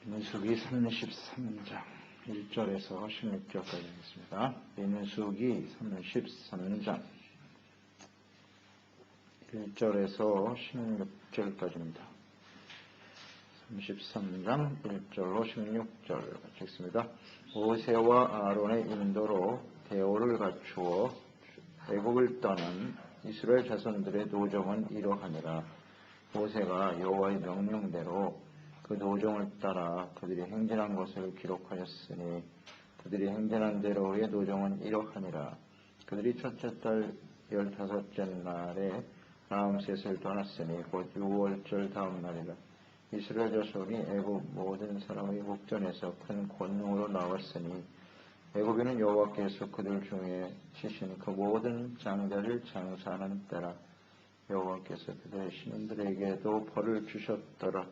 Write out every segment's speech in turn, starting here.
민수기 33장 1절에서 16절까지 하겠습니다. 민수기 33장 1절에서 16절까지입니다. 33장 1절로 16절 읽습니다. 모세와 아론의 인도로 대오를 갖추어 애국을 떠난 이스라엘 자손들의 노정은 이러하니라. 모세가 여호와의 명령대로 그 노정을 따라 그들이 행진한 것을 기록하였으니 그들이 행진한 대로의 노정은 이러하니라. 그들이 첫째 달 15째 날에 라암셋을 떠났으니 곧 6월절 다음 날이라. 이스라엘 자손이 애굽 모든 사람의 목전에서 큰 권능으로 나왔으니 애굽에는 여호와께서 그들 중에 치신 그 모든 장자를 장사하는 때라. 여호와께서 그들의 신들에게도 벌을 주셨더라.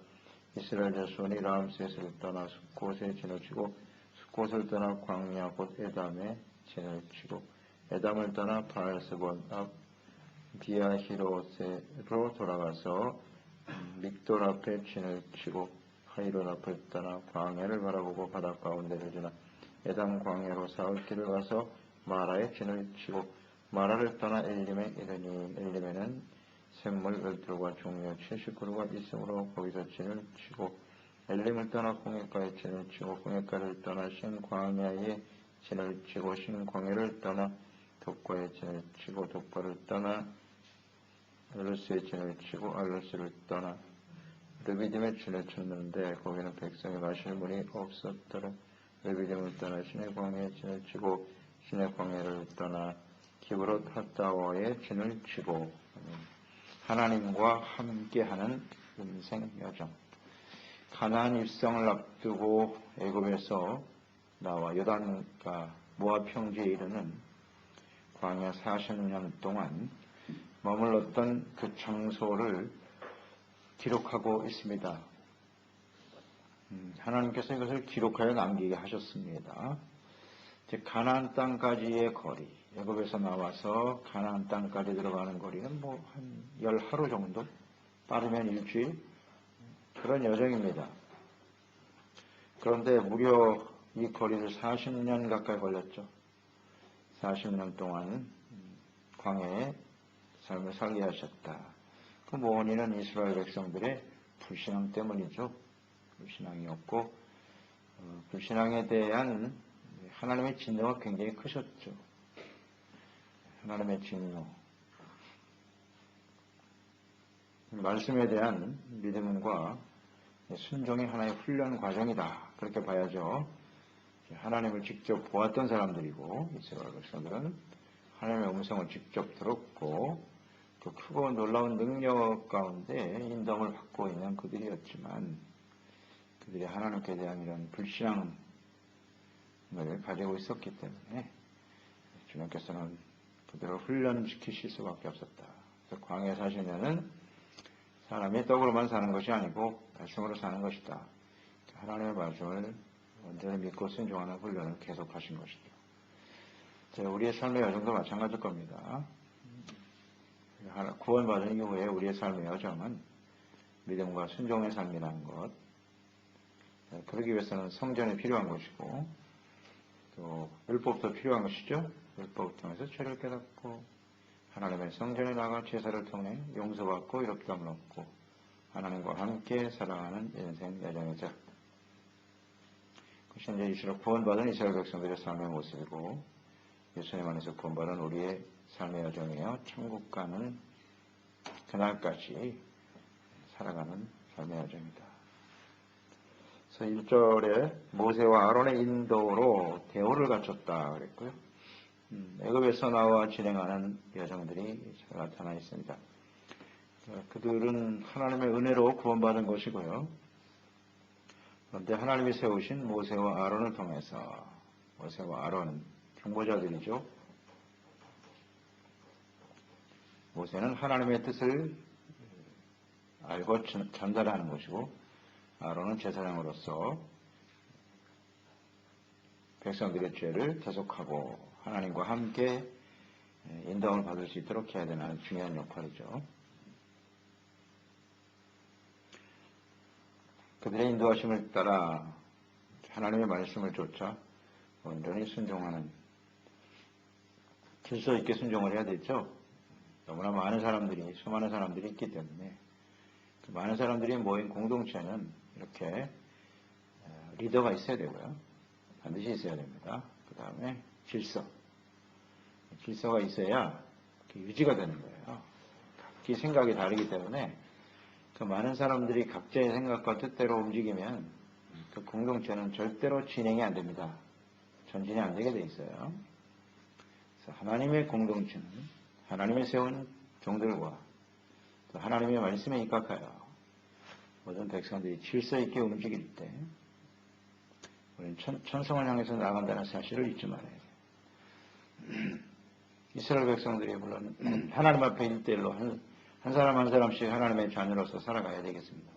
이스라엘 자손이 라암셋을 떠나 숫곳에 진을 치고 숫곳을 떠나 광야 곧 에담에 진을 치고 에담을 떠나 바알스본 앞 비아히롯으로 돌아가서 믹돌 앞에 진을 치고 하이론 앞을 떠나 광야를 바라보고 바닷 가운데를 지나 에담 광야로 사흘 길을 가서 마라에 진을 치고 마라를 떠나 엘림에 이르니 엘림에는 샘물 12그루가 종려 70그루가 있으므로 거기서 진을 치고 엘림을 떠나 홍해가에 진을 치고 홍해가를 떠나 신광야에 진을 치고 신광야를 떠나 독과에 진을 치고 독과를 떠나 알로스에 진을 치고 알로스를 떠나 르비딤에 진을 쳤는데 거기는 백성이 마실 물이 없었더라. 르비딤을 떠나 신의 광야에 진을 치고 신의 광야를 떠나 기브롯 핫다와에 진을 치고 하나님과 함께하는 인생 여정. 가나안 입성을 앞두고 애굽에서 나와 요단가 모압 평지에 이르는 광야 40년 동안 머물렀던 그 장소를 기록하고 있습니다. 하나님께서 이것을 기록하여 남기게 하셨습니다. 가나안 땅까지의 거리, 애굽에서 나와서 가나안 땅까지 들어가는 거리는 한 10하루 정도, 빠르면 일주일, 그런 여정입니다. 그런데 무려 이 거리를 40년 가까이 걸렸죠. 40년 동안 광야에 삶을 살게 하셨다. 그 원인은 이스라엘 백성들의 불신앙 때문이죠. 불신앙이었고, 불신앙에 대한 하나님의 진노가 굉장히 크셨죠. 하나님의 진노. 말씀에 대한 믿음과 순종이 하나의 훈련 과정이다. 그렇게 봐야죠. 하나님을 직접 보았던 사람들이고 이스라엘 백성들은 하나님의 음성을 직접 들었고 그 크고 놀라운 능력 가운데 인도를 받고 있는 그들이었지만 그들이 하나님께 대한 이런 불신앙 을 가지고 있었기 때문에 주님께서는 그들을 훈련시키실 수밖에 없었다. 그래서 광야 40년은 사람이 떡으로만 사는 것이 아니고 말씀으로 사는 것이다. 하나님의 말씀을 온전히 믿고 순종하는 훈련을 계속하신 것이죠. 우리의 삶의 여정도 마찬가지일 겁니다. 구원받은 이후에 우리의 삶의 여정은 믿음과 순종의 삶이라는 것. 그러기 위해서는 성전이 필요한 것이고 또 율법도 필요한 것이죠. 율법을 통해서 죄를 깨닫고 하나님의 성전에 나가 제사를 통해 용서받고 이롭다함을 얻고 하나님과 함께 살아가는 인생 여정이죠. 그것이 이제 이스라엘 구원받은 이스라엘 백성들의 삶의 모습이고 예수님 안에서 구원받은 우리의 삶의 여정이요 천국 가는 그날까지 살아가는 삶의 여정이다. 그래서 1절에 모세와 아론의 인도로 대오를 갖췄다 그랬고요. 애굽에서 나와 진행하는 여정들이 잘 나타나 있습니다. 그들은 하나님의 은혜로 구원받은 것이고요. 그런데 하나님이 세우신 모세와 아론을 통해서 모세와 아론은 중보자들이죠. 모세는 하나님의 뜻을 알고 전달하는 것이고 아론은 제사장으로서 백성들의 죄를 계속하고 하나님과 함께 인도함을 받을 수 있도록 해야 되는 중요한 역할이죠. 그들의 인도하심을 따라 하나님의 말씀을 쫓아 온전히 순종하는, 질서 있게 순종을 해야 되죠. 너무나 많은 사람들이, 수많은 사람들이 있기 때문에 그 많은 사람들이 모인 공동체는 이렇게 리더가 있어야 되고요. 반드시 있어야 됩니다. 그 다음에 질서가 있어야 유지가 되는 거예요. 각기 생각이 다르기 때문에 그 많은 사람들이 각자의 생각과 뜻대로 움직이면 그 공동체는 절대로 진행이 안 됩니다. 전진이 안 되게 돼 있어요. 그래서 하나님의 공동체는 하나님의 세운 종들과 또 하나님의 말씀에 입각하여 모든 백성들이 질서 있게 움직일 때 우리는 천성을 향해서 나아간다는 사실을 잊지 말아야 돼요. 이스라엘 백성들이 물론 하나님 앞에 1대1로 한 사람 한 사람씩 하나님의 자녀로서 살아가야 되겠습니다.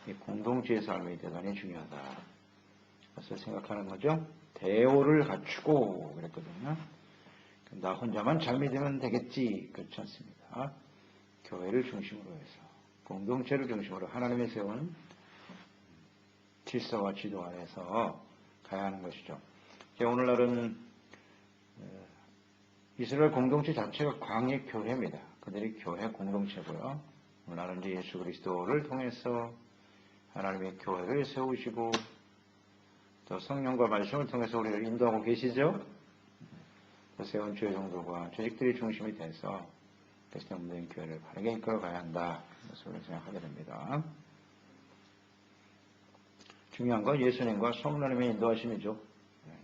이 공동체의 삶이 대단히 중요하다. 그것을 생각하는 거죠. 대오를 갖추고 그랬거든요. 나 혼자만 잘 믿으면 되겠지. 그렇지 않습니다. 교회를 중심으로 해서 공동체를 중심으로 하나님의 세운 질서와 지도 안에서 가야 하는 것이죠. 오늘날은 이스라엘 공동체 자체가 광야 교회입니다. 그들이 교회 공동체고요. 오늘날은 이제 예수 그리스도를 통해서 하나님의 교회를 세우시고 또 성령과 말씀을 통해서 우리를 인도하고 계시죠. 세운 주의 종들과 조직들이 중심이 돼서 그리스도 없는 교회를 바르게 이끌어가야 한다. 그것을 생각하게 됩니다. 중요한 건 예수님과 성령님의 인도하심이죠.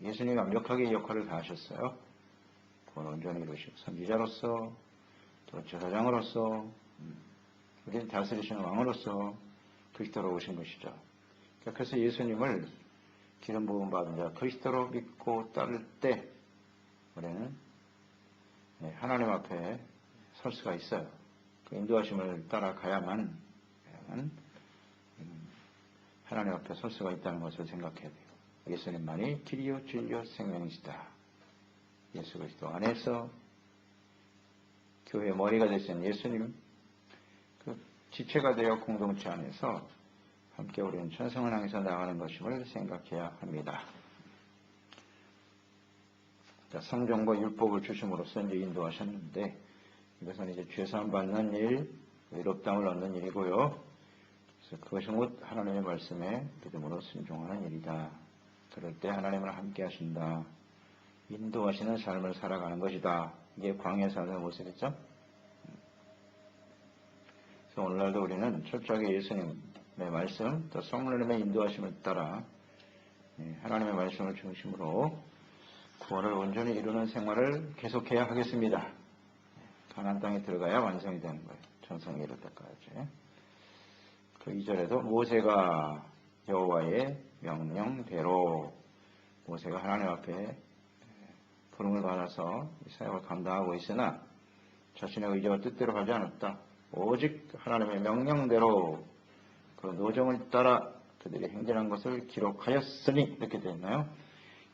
예수님이 완벽하게 이 역할을 다하셨어요. 그걸 온전히 이루시고 선지자로서 또 제사장으로서 우리를 다스리시는 왕으로서 그리스도로 오신 것이죠. 그래서 예수님을 기름 부음 받은 자 그리스도로 믿고 따를 때 우리는 하나님 앞에 설 수가 있어요. 그 인도하심을 따라가야만 하나님 앞에 설 수가 있다는 것을 생각해야 돼요. 예수님만이 길이요 진리요 생명이시다. 예수 그리스도 안에서 교회의 머리가 되신 예수님, 그 지체가 되어 공동체 안에서 함께 우리는 천성을 향해서 나가는 것임을 생각해야 합니다. 성경과 율법을 중심으로서 이제 인도하셨는데 이것은 이제 죄사함 받는 일, 의롭다함을 얻는 일이고요. 그래서 그것이 곧 하나님의 말씀에 믿음으로 순종하는 일이다. 그럴 때 하나님을 함께 하신다. 인도하시는 삶을 살아가는 것이다. 이게 광야의 삶의 모습이죠. 그래서 오늘날도 우리는 철저하게 예수님의 말씀, 또 성령님의 인도하심을 따라 하나님의 말씀을 중심으로 구원을 온전히 이루는 생활을 계속해야 하겠습니다. 가나안 땅에 들어가야 완성이 되는 거예요. 천성에 이를 때까지. 그 2절에도 모세가 여호와의 명령대로 모세가 하나님 앞에 부름을 받아서 이 사역을 감당하고 있으나 자신의 의지와 뜻대로 가지 않았다. 오직 하나님의 명령대로 그 노정을 따라 그들이 행진한 것을 기록하였으니 이렇게 되어 있나요?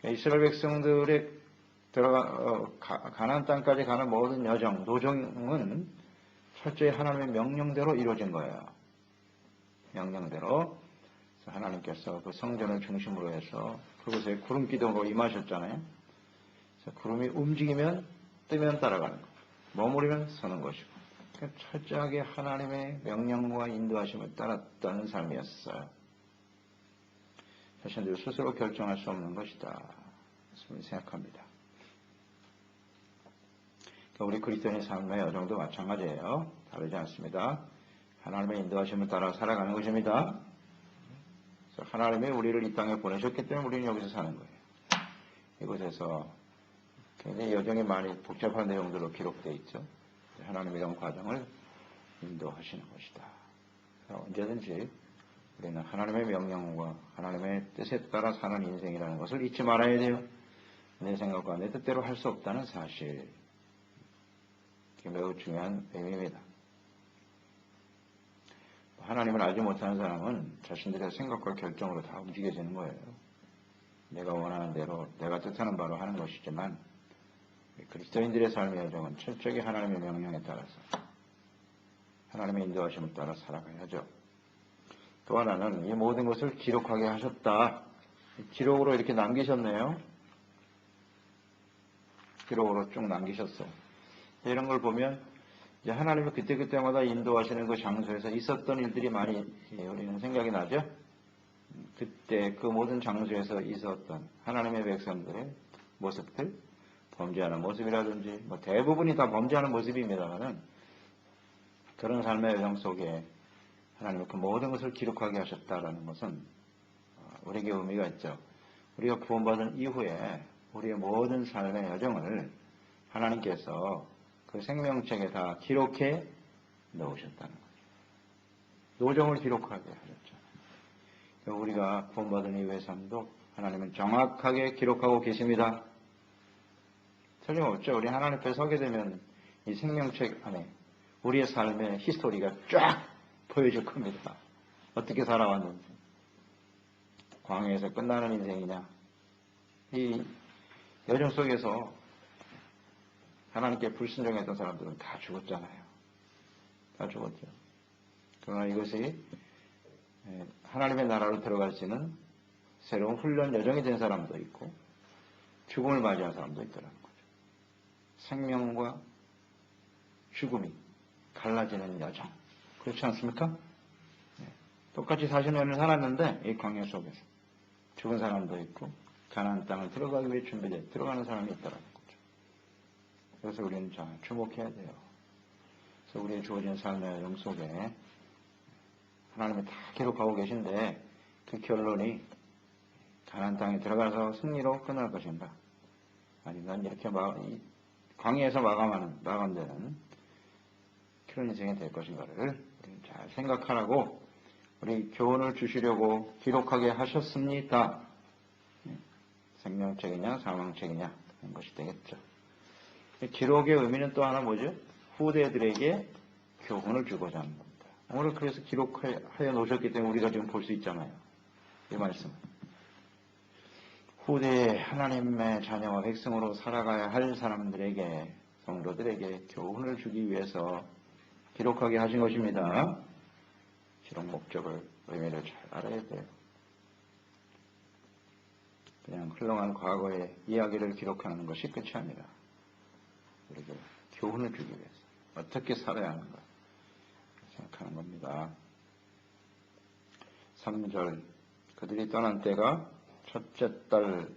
이스라엘 백성들의 가나안 땅까지 가는 모든 여정, 노정은 철저히 하나님의 명령대로 이루어진 거예요. 명령대로. 하나님께서 그 성전을 중심으로 해서 그곳에 구름 기둥으로 임하셨잖아요. 그래서 구름이 움직이면 뜨면 따라가는 거, 머무르면 서는 것이고, 그러니까 철저하게 하나님의 명령과 인도하심을 따랐다는 삶이었어요. 자신들 스스로 결정할 수 없는 것이다. 그렇게 생각합니다. 그러니까 우리 그리스도인의 삶의 여정도 마찬가지예요. 다르지 않습니다. 하나님의 인도하심을 따라 살아가는 것입니다. 그래서 하나님이 우리를 이 땅에 보내셨기 때문에 우리는 여기서 사는 거예요. 이곳에서 굉장히 여정이 많이 복잡한 내용들로 기록되어 있죠. 하나님의 이런 과정을 인도하시는 것이다. 언제든지 우리는 하나님의 명령과 하나님의 뜻에 따라 사는 인생이라는 것을 잊지 말아야 돼요. 내 생각과 내 뜻대로 할 수 없다는 사실. 이게 매우 중요한 의미입니다. 하나님을 알지 못하는 사람은 자신들의 생각과 결정으로 다 움직여지는 거예요. 내가 원하는 대로, 내가 뜻하는 바로 하는 것이지만 그리스도인들의 삶의 여정은 철저히 하나님의 명령에 따라서 하나님의 인도하심을 따라 살아가야죠. 또 하나는 이 모든 것을 기록하게 하셨다. 기록으로 이렇게 남기셨네요. 기록으로 쭉 남기셨어요. 이런 걸 보면 이제 하나님이 그때그때마다 인도하시는 그 장소에서 있었던 일들이 많이 우리는 생각이 나죠. 그때 그 모든 장소에서 있었던 하나님의 백성들의 모습들, 범죄하는 모습이라든지 뭐 대부분이 다 범죄하는 모습입니다만은 그런 삶의 여정 속에 하나님은 그 모든 것을 기록하게 하셨다라는 것은 우리에게 의미가 있죠. 우리가 구원받은 이후에 우리의 모든 삶의 여정을 하나님께서 그 생명책에 다 기록해 넣으셨다는 거죠. 노정을 기록하게 하셨죠. 우리가 구원받은 이후의 삶도 하나님은 정확하게 기록하고 계십니다. 틀림없죠. 우리 하나님 앞에 서게 되면 이 생명책 안에 우리의 삶의 히스토리가 쫙 보여질 겁니다. 어떻게 살아왔는지. 광야에서 끝나는 인생이냐. 이 여정 속에서 하나님께 불순종했던 사람들은 다 죽었잖아요. 다 죽었죠. 그러나 이것이 하나님의 나라로 들어갈 수 있는 새로운 훈련 여정이 된 사람도 있고 죽음을 맞이한 사람도 있더라는 거죠. 생명과 죽음이 갈라지는 여정. 그렇지 않습니까? 똑같이 40년을 살았는데 이 광야 속에서 죽은 사람도 있고 가나안 땅을 들어가기 위해 준비돼 들어가는 사람이 있더라는 거죠. 그래서 우리는 잘 주목해야 돼요. 그래서 우리의 주어진 삶의 여정 속에 하나님이 다 기록하고 계신데 그 결론이 가나안 땅에 들어가서 승리로 끝날 것인가? 아니면 이렇게 광야에서 마감되는 그런 인생이 될 것인가를 잘 생각하라고 우리 교훈을 주시려고 기록하게 하셨습니다. 생명책이냐 사망책이냐 하는 것이 되겠죠. 기록의 의미는 또 하나 뭐죠? 후대들에게 교훈을 주고자 하는 겁니다. 오늘 그래서 기록하여 놓으셨기 때문에 우리가 지금 볼 수 있잖아요. 이 말씀. 후대에 하나님의 자녀와 백성으로 살아가야 할 사람들에게, 성도들에게 교훈을 주기 위해서 기록하게 하신 것입니다. 기록 목적을, 의미를 잘 알아야 돼요. 그냥 흘러간 과거의 이야기를 기록하는 것이 끝이 아니라 우리에게 교훈을 주기 위해서 어떻게 살아야 하는가 생각하는 겁니다. 3절 그들이 떠난 때가 첫째 달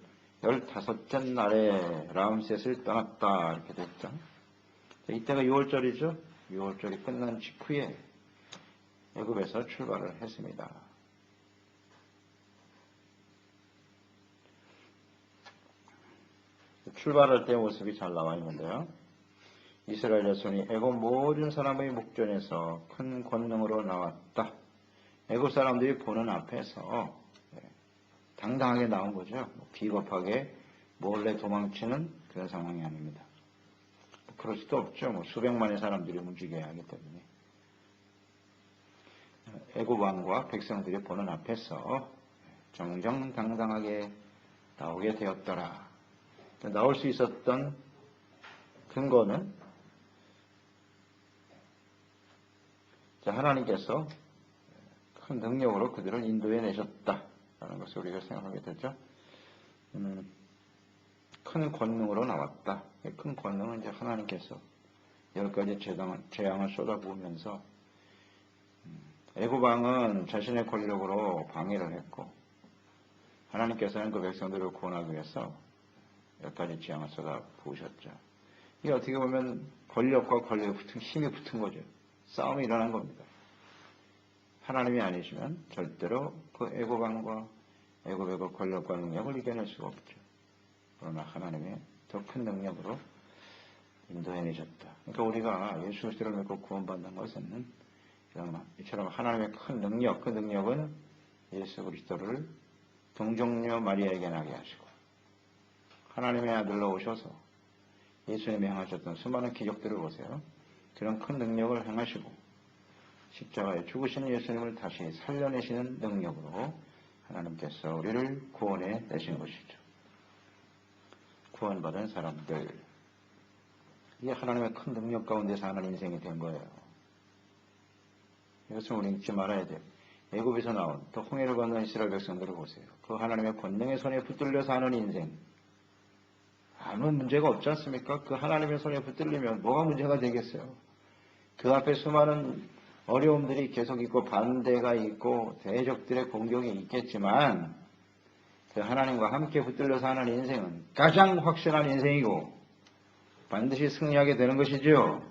15째 날에 라암셋을 떠났다 이렇게 됐죠. 이때가 6월절이죠. 6월절이 끝난 직후에 애굽에서 출발을 했습니다. 출발할 때의 모습이 잘 나와 있는데요. 이스라엘 자손이 애굽 모든 사람의 목전에서 큰 권능으로 나왔다. 애굽 사람들이 보는 앞에서 당당하게 나온 거죠. 비겁하게 몰래 도망치는 그런 상황이 아닙니다. 그럴 수도 없죠. 수백만의 사람들이 움직여야 하기 때문에. 애굽 왕과 백성들이 보는 앞에서 정정당당하게 나오게 되었더라. 나올 수 있었던 근거는 하나님께서 큰 능력으로 그들을 인도해 내셨다라는 것을 우리가 생각하게 되죠. 큰 권능으로 나왔다. 큰 권능은 이제 하나님께서 10가지 재앙을 쏟아부으면서 애굽 왕은 자신의 권력으로 방해를 했고 하나님께서는 그 백성들을 구원하기 위해서 10가지 재앙을 쏟아부으셨죠. 이게 어떻게 보면 권력과 권력이 힘이 붙은 거죠. 싸움이 일어난 겁니다. 하나님이 아니시면 절대로 그 애굽 왕과 애굽의 그 권력과 능력을 이겨낼 수가 없죠. 그러나 하나님의 더 큰 능력으로 인도해내셨다. 그러니까 우리가 예수 그리스도를 믿고 구원받는 것은 이처럼 하나님의 큰 능력, 그 능력은 예수 그리스도를 동정녀 마리아에게 나게 하시고 하나님의 아들로 오셔서 예수님이 행하셨던 수많은 기적들을 보세요. 그런 큰 능력을 행하시고 십자가에 죽으시는 예수님을 다시 살려내시는 능력으로 하나님께서 우리를 구원해 내신 것이죠. 구원받은 사람들, 이게 하나님의 큰 능력 가운데 사는 인생이 된 거예요. 이것을 우리 잊지 말아야 돼요. 애굽에서 나온 또 홍해를 건넌 이스라엘 백성들을 보세요. 그 하나님의 권능의 손에 붙들려 사는 인생. 아무 문제가 없지 않습니까? 그 하나님의 손에 붙들리면 뭐가 문제가 되겠어요? 그 앞에 수많은 어려움들이 계속 있고 반대가 있고 대적들의 공격이 있겠지만 그 하나님과 함께 붙들려 사는 인생은 가장 확실한 인생이고 반드시 승리하게 되는 것이죠.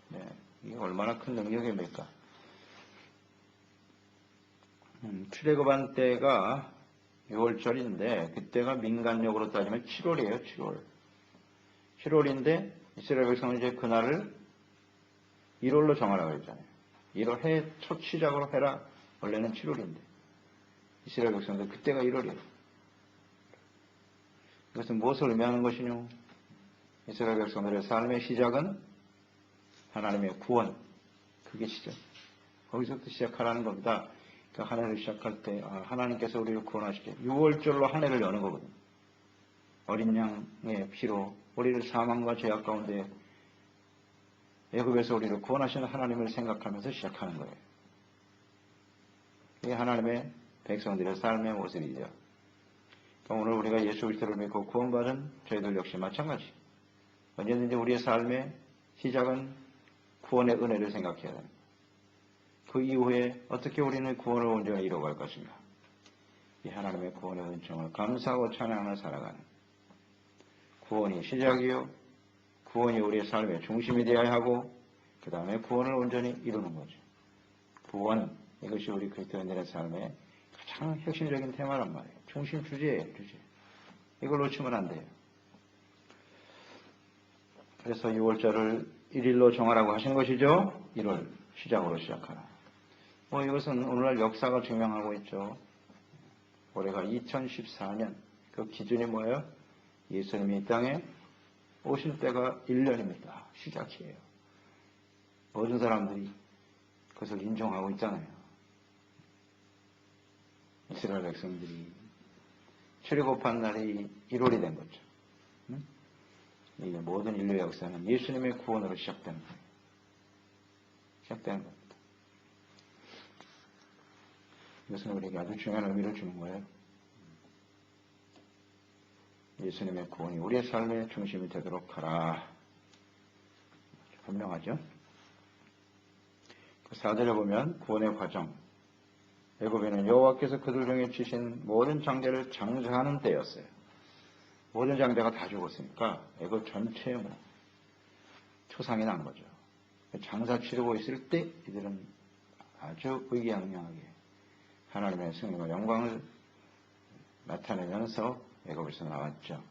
네, 이게 얼마나 큰 능력입니까? 출애굽한 때가 6월절인데 그때가 민간력으로 따지면 7월이에요. 7월인데 이스라엘 백성은 이제 그날을 1월로 정하라고 했잖아요. 1월 해 첫 시작으로 해라. 원래는 7월인데 이스라엘 백성들 그때가 1월이에요. 이것은 무엇을 의미하는 것이뇨? 이스라엘 백성들의 삶의 시작은 하나님의 구원. 그게 시작. 거기서부터 시작하라는 겁니다. 그 한 해를 시작할 때 하나님께서 우리를 구원하시게 6월절로 한 해를 여는 거거든요. 어린 양의 피로 우리를 사망과 죄악 가운데 애굽에서 우리를 구원하시는 하나님을 생각하면서 시작하는 거예요. 이게 하나님의 백성들의 삶의 모습이죠. 오늘 우리가 예수 그리스도를 믿고 구원받은 저희들 역시 마찬가지. 언제든지 우리의 삶의 시작은 구원의 은혜를 생각해야 됩니다. 그 이후에 어떻게 우리는 구원을 온전히 이뤄갈 것인가. 이 하나님의 구원의 은총을 감사하고 찬양하며 살아가는 구원이 시작이요. 구원이 우리의 삶의 중심이 되어야 하고 그 다음에 구원을 온전히 이루는 거죠. 구원, 이것이 우리 그리스도인들의 삶의 가장 핵심적인 테마란 말이에요. 중심 주제예요. 주제. 이걸 놓치면 안 돼요. 그래서 6월절을 1일로 정하라고 하신 것이죠. 1월 시작으로 시작하라. 이것은 오늘날 역사가 증명하고 있죠. 올해가 2014년. 그 기준이 뭐예요? 예수님이 이 땅에 오실 때가 1년입니다. 시작이에요. 모든 사람들이 그것을 인정하고 있잖아요. 이스라엘 백성들이 출애굽한 날이 1월이 된 거죠. 이 모든 인류의 역사는 예수님의 구원으로 시작되는 거예요. 시작되는 겁니다. 이것은 우리에게 아주 중요한 의미를 주는 거예요. 예수님의 구원이 우리의 삶의 중심이 되도록 하라. 분명하죠? 그 4절에 보면 구원의 과정. 애굽에는 여호와께서 그들 중에 치신 모든 장대를 장사하는 때였어요. 모든 장대가 다 죽었으니까 애굽 전체에 초상이 난 거죠. 장사 치르고 있을 때 이들은 아주 의기양양하게 하나님의 승리와 영광을 나타내면서 애굽에서 나왔죠.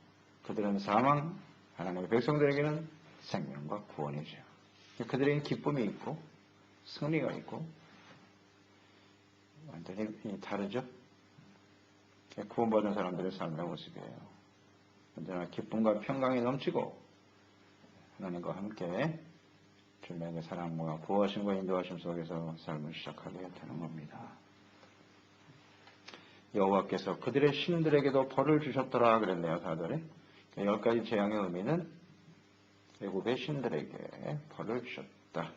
그들은 사망, 하나님의 백성들에게는 생명과 구원이죠. 그들에게는 기쁨이 있고 승리가 있고 완전히 다르죠. 구원받은 사람들의 삶의 모습이에요. 언제나 기쁨과 평강이 넘치고 하나님과 함께 주님의 사랑과 구하심과 인도하심 속에서 삶을 시작하게 되는 겁니다. 여호와께서 그들의 신들에게도 벌을 주셨더라 그랬네요. 4절에 10가지 재앙의 의미는 애굽의 신들에게 벌을 주셨다.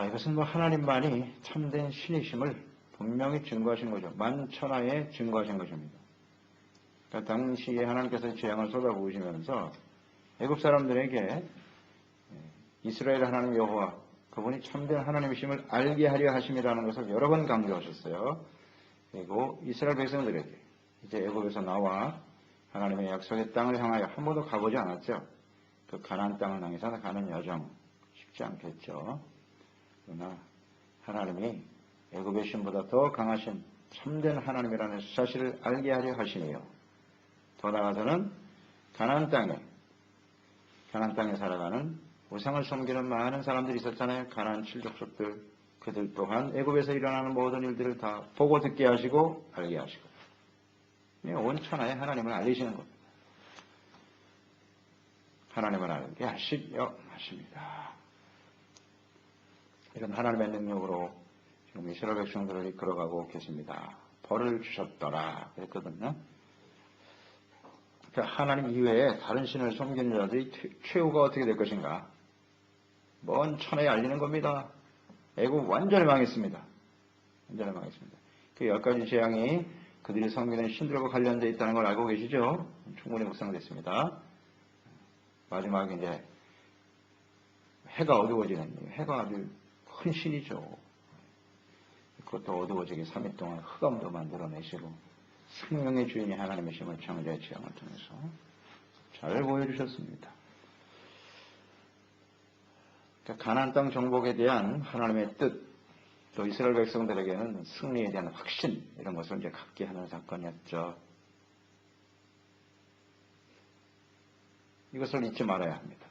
이것은 하나님만이 참된 신이심을 분명히 증거하신 거죠. 만천하에 증거하신 것입니다. 그러니까 당시에 하나님께서 재앙을 쏟아부으시면서 애굽 사람들에게 이스라엘 하나님 여호와 그분이 참된 하나님이심을 알게 하려 하심이라는 것을 여러 번 강조하셨어요. 그리고 이스라엘 백성들에게 이제 애굽에서 나와 하나님의 약속의 땅을 향하여 한 번도 가보지 않았죠. 그 가나안 땅을 향해서 가는 여정 쉽지 않겠죠. 그러나 하나님이 애굽의 신보다 더 강하신 참된 하나님이라는 사실을 알게 하려 하시니요. 더 나아가서는 가나안 땅에 살아가는 우상을 섬기는 많은 사람들이 있었잖아요. 가나안 칠족속들. 그들 또한 애굽에서 일어나는 모든 일들을 다 보고 듣게 하시고 알게 하시고 온 천하에 하나님을 알리시는 겁니다. 하나님을 알게 하시려 하십니다. 이런 하나님의 능력으로 지금 이스라엘 백성들을 이끌어가고 계십니다. 벌을 주셨더라 그랬거든요. 그러니까 하나님 이외에 다른 신을 섬기는 자들이 최후가 어떻게 될 것인가? 먼 천하에 알리는 겁니다. 애굽 완전히 망했습니다. 언제나 망했습니다. 그 10가지 재앙이 그들이 섬기는 신들과 관련되어 있다는 걸 알고 계시죠? 충분히 묵상됐습니다. 마지막에 이제 해가 어두워지는, 해가 아주 큰 신이죠. 그것도 어두워지게 3일 동안 흑암도 만들어내시고 생명의 주인이 하나님이심을 창조의 지향을 통해서 잘 보여주셨습니다. 그러니까 가나안 땅 정복에 대한 하나님의 뜻, 또 이스라엘 백성들에게는 승리에 대한 확신, 이런 것을 이제 갖게 하는 사건이었죠. 이것을 잊지 말아야 합니다.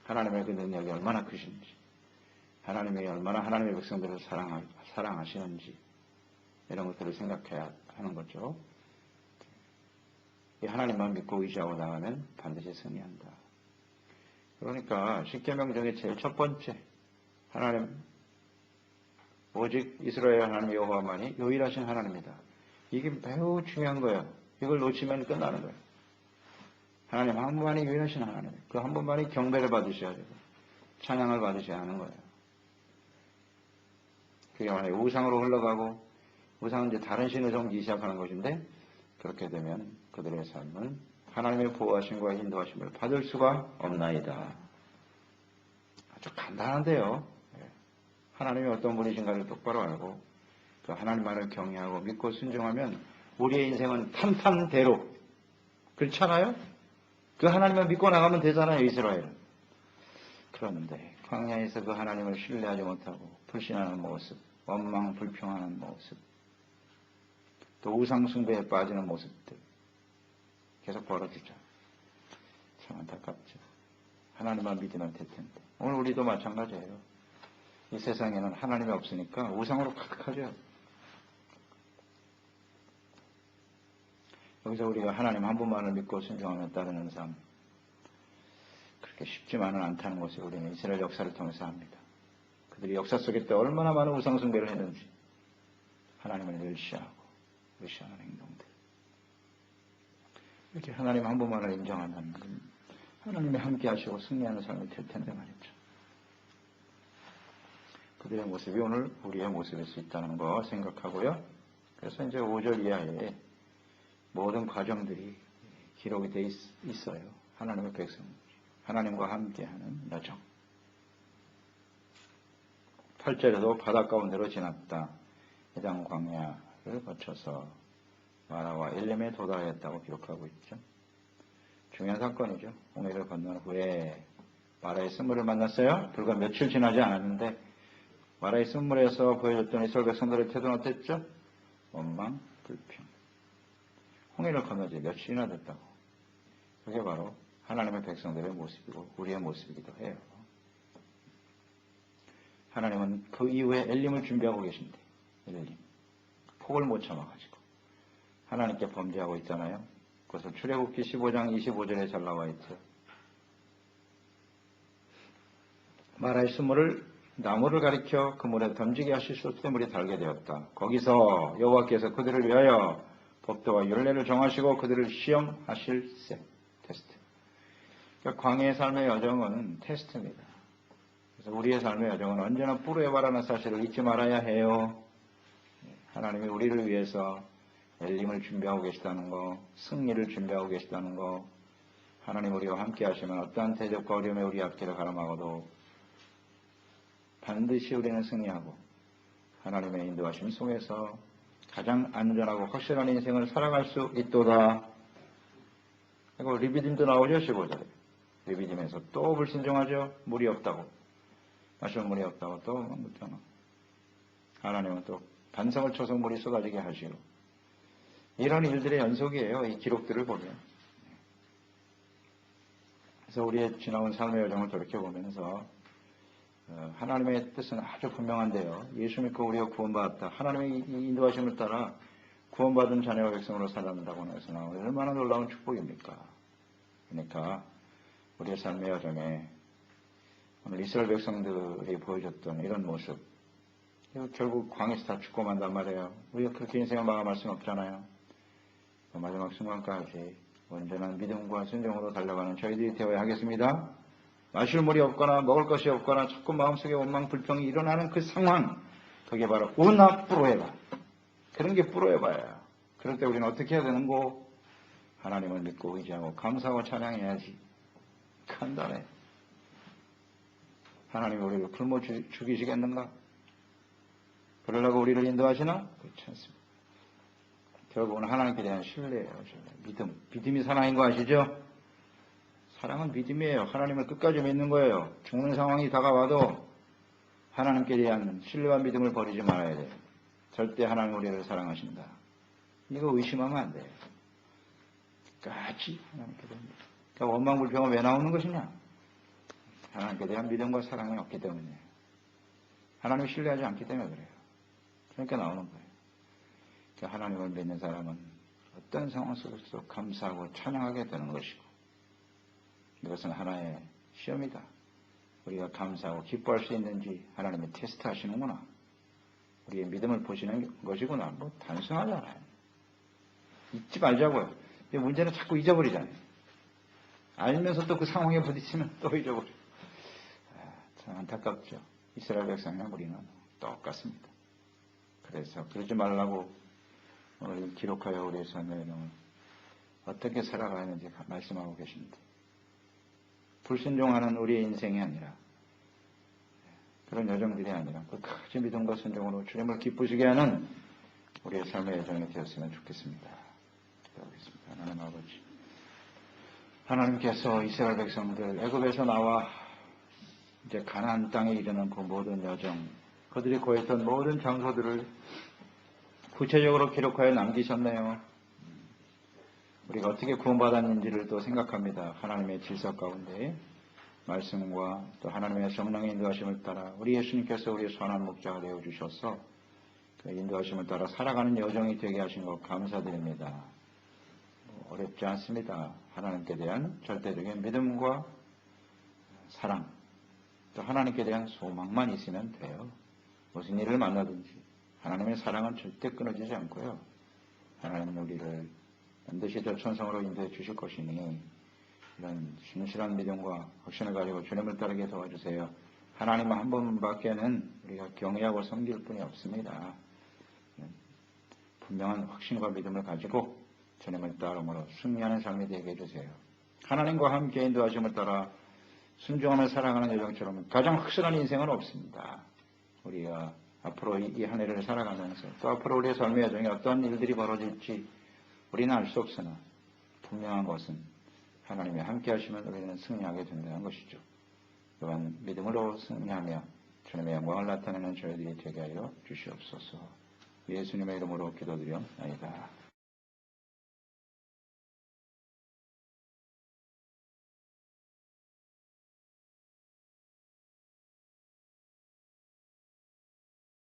하나님의 그 능력이 얼마나 크신지, 하나님이 얼마나 하나님의 백성들을 사랑하시는지, 이런 것들을 생각해야 하는 거죠. 하나님만 믿고 의지하고 나가면 반드시 승리한다. 그러니까 십계명 중에 제일 첫 번째, 하나님, 오직 이스라엘 하나님 여호와만이 유일하신 하나님이다. 이게 매우 중요한 거예요. 이걸 놓치면 끝나는 거예요. 하나님 한 분만이 유일하신 하나님, 그 한 분만이 경배를 받으셔야 되고 찬양을 받으셔야 하는 거예요. 그게 만약에 우상으로 흘러가고, 우상은 이제 다른 신을 섬기기 시작하는 것인데, 그렇게 되면 그들의 삶은 하나님의 보호하심과 인도하심을 받을 수가 없나이다. 아주 간단한데요. 하나님이 어떤 분이신가를 똑바로 알고 그 하나님만을 경외하고 믿고 순종하면 우리의 인생은 탄탄대로, 그렇잖아요? 그 하나님을 믿고 나가면 되잖아요, 이스라엘은. 그런데 광야에서 그 하나님을 신뢰하지 못하고 불신하는 모습, 원망 불평하는 모습, 또 우상 숭배에 빠지는 모습들 계속 벌어지죠. 참 안타깝죠. 하나님만 믿으면 될 텐데. 오늘 우리도 마찬가지예요. 이 세상에는 하나님이 없으니까 우상으로 가득하죠. 여기서 우리가 하나님 한 분만을 믿고 순종하며 따르는 삶, 그렇게 쉽지만은 않다는 것을 우리는 이스라엘 역사를 통해서 압니다. 그들이 역사 속에 때 얼마나 많은 우상 숭배를 했는지, 하나님을 멸시하고 무시하는 행동들. 이렇게 하나님 한 분만을 인정하면 하나님이 함께 하시고 승리하는 삶이 될 텐데 말이죠. 그들의 모습이 오늘 우리의 모습일 수 있다는 거 생각하고요. 그래서 이제 5절 이하에 모든 과정들이 기록이 되어 있어요. 하나님의 백성, 하나님과 함께하는 여정. 8절에도 바다 가운데로 지났다. 해당 광야를 거쳐서 마라와 엘림에 도달했다고 기록하고 있죠. 중요한 사건이죠. 홍해를 건넌 후에 마라의 쓴물을 만났어요. 불과 며칠 지나지 않았는데 마라의 쓴물에서 보여줬던 이스라엘 백성들의 태도는 어땠죠? 원망, 불평. 홍해를 건너지 며칠이나 됐다고. 그게 바로 하나님의 백성들의 모습이고 우리의 모습이기도 해요. 하나님은 그 이후에 엘림을 준비하고 계신데, 엘림. 폭을 못 참아가지고 하나님께 범죄하고 있잖아요. 그것을 출애굽기 15장 25절에 잘 나와 있죠. 마라의 쓴물을 나무를 가리켜 그 물에 던지게 하실 때 물이 달게 되었다. 거기서 여호와께서 그들을 위하여 법도와 율례를 정하시고 그들을 시험하실세. 테스트. 그러니까 광야의 삶의 여정은 테스트입니다. 그래서 우리의 삶의 여정은 언제나 뿌르에 바라는 사실을 잊지 말아야 해요. 하나님이 우리를 위해서 엘림을 준비하고 계시다는 거, 승리를 준비하고 계시다는 거, 하나님 우리와 함께 하시면 어떠한 대적과 어려움에 우리 앞길을 가로막아도 반드시 우리는 승리하고 하나님의 인도하심 속에서 가장 안전하고 확실한 인생을 살아갈 수 있도다. 그리고 리비딤도 나오죠, 15절에. 리비딤에서 또 불순종하죠. 물이 없다고. 마실 물이 없다고 또 묻잖아. 하나님은 또 반성을 쳐서 물이 쏟아지게 하시고. 이런 일들의 연속이에요. 이 기록들을 보면. 그래서 우리의 지나온 삶의 여정을 돌이켜보면서 하나님의 뜻은 아주 분명한데요. 예수 믿고 우리가 구원받았다. 하나님의 인도하심을 따라 구원받은 자녀와 백성으로 살아간다고 해서 얼마나 놀라운 축복입니까? 그러니까 우리의 삶의 여정에 오늘 이스라엘 백성들이 보여줬던 이런 모습, 결국 광에서 다 죽고 만단 말이에요. 우리가 그렇게 인생을 마감할 수는 없잖아요. 마지막 순간까지 온전한 믿음과 순종으로 달려가는 저희들이 되어야 하겠습니다. 마실 물이 없거나 먹을 것이 없거나 자꾸 마음속에 원망 불평이 일어나는 그 상황, 그게 바로 은합부로해봐. 그런 게 부로해봐야. 그럴 때 우리는 어떻게 해야 되는고? 하나님을 믿고 의지하고 감사하고 찬양해야지. 간단해. 하나님이 우리를 굶어 죽이시겠는가? 그러려고 우리를 인도하시나? 그렇지 않습니다. 결국은 하나님께 대한 신뢰예요. 믿음. 믿음이 사랑인 거 아시죠? 사랑은 믿음이에요. 하나님을 끝까지 믿는 거예요. 죽는 상황이 다가와도 하나님께 대한 신뢰와 믿음을 버리지 말아야 돼요. 절대 하나님 우리를 사랑하신다. 이거 의심하면 안 돼요. 끝까지 하나님께 대한 믿음. 그러니까 원망불평은 왜 나오는 것이냐? 하나님께 대한 믿음과 사랑이 없기 때문이에요. 하나님을 신뢰하지 않기 때문에 그래요. 그러니까 나오는 거예요. 그러니까 하나님을 믿는 사람은 어떤 상황 속에서도 감사하고 찬양하게 되는 것이고 이것은 하나의 시험이다. 우리가 감사하고 기뻐할 수 있는지 하나님이 테스트 하시는구나. 우리의 믿음을 보시는 것이구나. 뭐 단순하잖아요. 잊지 말자고요. 근데 문제는 자꾸 잊어버리잖아요. 알면서 또 그 상황에 부딪히면 또 잊어버려. 참 안타깝죠. 이스라엘 백성이나 우리는 똑같습니다. 그래서 그러지 말라고 오늘 기록하여 우리의 삶을 어떻게 살아가야 하는지 말씀하고 계십니다. 불순종하는 우리의 인생이 아니라 그런 여정들이 아니라 끝까지 믿음과 순종으로 주님을 기쁘시게 하는 우리의 삶의 여정이 되었으면 좋겠습니다. 기도하겠습니다. 하나님 아버지, 하나님께서 이스라엘 백성들 애굽에서 나와 이제 가나안 땅에 이르는 그 모든 여정, 그들이 거했던 모든 장소들을 구체적으로 기록하여 남기셨네요. 우리가 어떻게 구원받았는지를 또 생각합니다. 하나님의 질서 가운데 말씀과 또 하나님의 성령의 인도하심을 따라 우리 예수님께서 우리의 선한 목자가 되어주셔서 그 인도하심을 따라 살아가는 여정이 되게 하신 것 감사드립니다. 어렵지 않습니다. 하나님께 대한 절대적인 믿음과 사랑, 또 하나님께 대한 소망만 있으면 돼요. 무슨 일을 만나든지 하나님의 사랑은 절대 끊어지지 않고요. 하나님은 우리를 반드시 저 천성으로 인도해 주실 것이니 이런 신실한 믿음과 확신을 가지고 주님을 따르게 도와주세요. 하나님 한 분밖에는 우리가 경외하고 섬길 뿐이 없습니다. 분명한 확신과 믿음을 가지고 주님을 따름으로 승리하는 삶이 되게 해주세요. 하나님과 함께 인도하심을 따라 순종하며 살아가는 여정처럼 가장 확실한 인생은 없습니다. 우리가 앞으로 이 한 해를 살아가면서 또 앞으로 우리의 삶의 여정에 어떤 일들이 벌어질지 우리는 알 수 없으나 분명한 것은 하나님이 함께 하시면 우리는 승리하게 된다는 것이죠. 또한 믿음으로 승리하며 주님의 영광을 나타내는 저희들이 되게 하여 주시옵소서. 예수님의 이름으로 기도드리옵나이다.